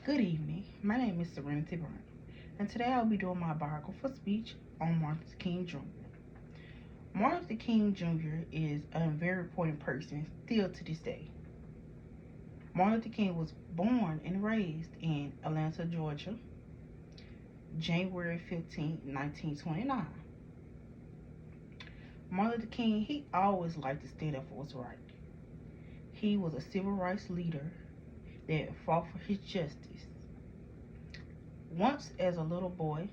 Good evening. My name is Serenity Brown, and today I'll be doing my biographical speech on Martin Luther King Jr. Martin Luther King Jr. is a very important person still to this day. Martin Luther King was born and raised in Atlanta, Georgia, January 15, 1929. Martin Luther King, he always liked to stand up for what's right. He was a civil rights leader that fought for his justice. Once, as a little boy,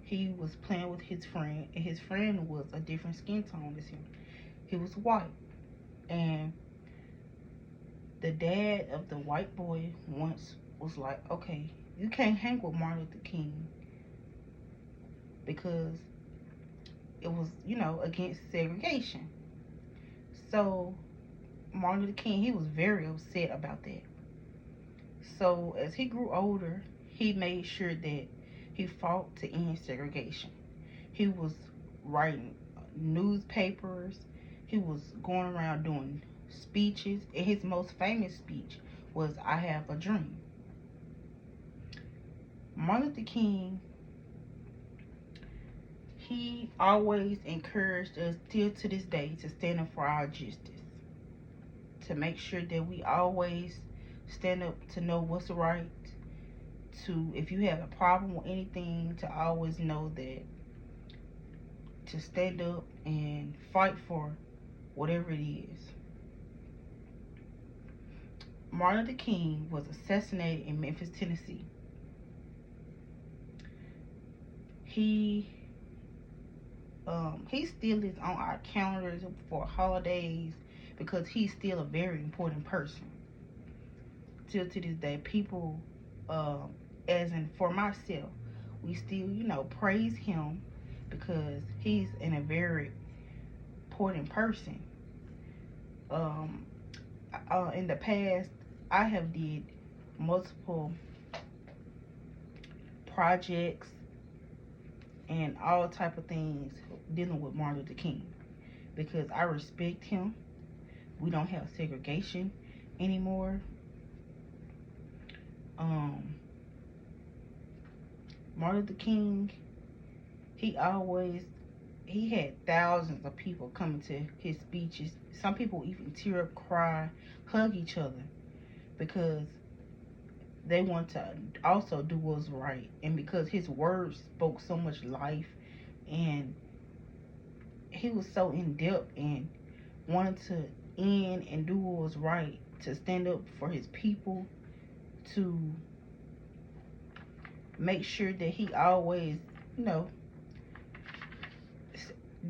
he was playing with his friend, and his friend was a different skin tone as him. He was white, and the dad of the white boy once was like, okay, you can't hang with Martin Luther King because it was, against segregation. So Martin Luther King, he was very upset about that. So as he grew older, he made sure that he fought to end segregation. He was writing newspapers. He was going around doing speeches. And his most famous speech was "I Have a Dream." Martin Luther King, he always encouraged us still to this day to stand up for our justice. To make sure that we always stand up to know what's right. To, if you have a problem with anything, to always know that to stand up and fight for whatever it is. Martin Luther King was assassinated in Memphis, Tennessee. He still is on our calendars for holidays because he's still a very important person. Till to this day, people, as in for myself, we still, praise him because he's a very important person. In the past, I have did multiple projects and all type of things dealing with Martin Luther King because I respect him. We don't have segregation anymore. Martin Luther King, he had thousands of people coming to his speeches. Some people even tear up, cry, hug each other because they want to also do what's right, and because his words spoke so much life, and he was so in depth and wanted to end and do what was right, to stand up for his people, to make sure that he always,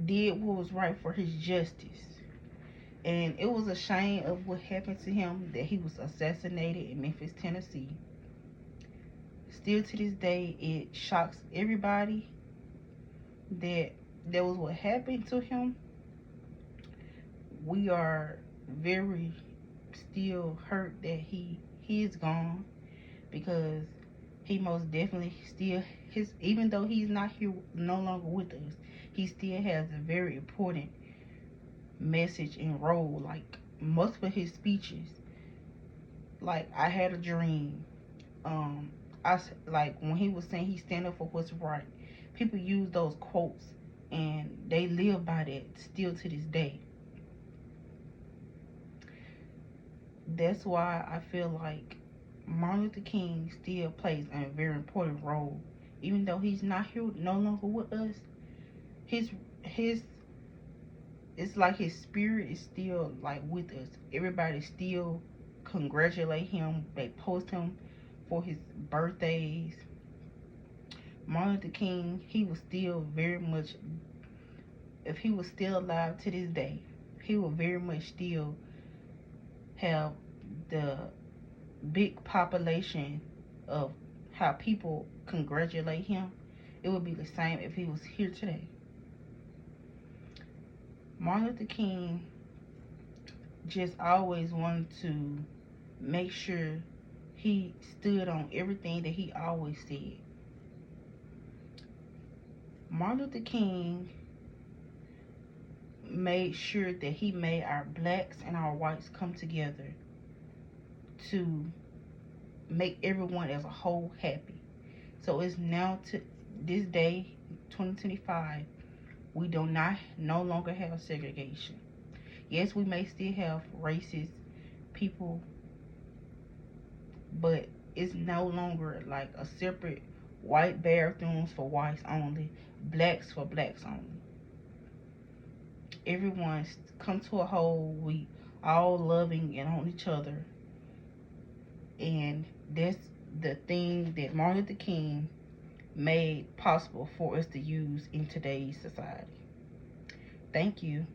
did what was right for his justice. And it was a shame of what happened to him, that he was assassinated in Memphis, Tennessee. Still to this day, it shocks everybody that was what happened to him. We are very still hurt that he is gone, because he most definitely still, even though he's not here no longer with us, he still has a very important message and role. Like most of his speeches, like "I Had a Dream," I like when he was saying he stand up for what's right. People use those quotes and they live by that still to this day. That's why I feel like Martin Luther King still plays a very important role, even though he's not here no longer with us. His it's like his spirit is still like with us. Everybody still congratulate him. They post him for his birthdays. Martin Luther King, he was still very much, if he was still alive to this day, he would very much still have the big population of how people congratulate him. It would be the same if he was here today. Martin Luther King just always wanted to make sure he stood on everything that he always said. Martin Luther King made sure that he made our blacks and our whites come together to make everyone as a whole happy. So it's now to this day, 2025, we do not no longer have segregation. Yes, we may still have racist people, but it's no longer like a separate white bathrooms for whites only, blacks for blacks only. Everyone's come to a whole. We all loving and on each other, and that's the thing that Martin Luther King made possible for us to use in today's society. Thank you.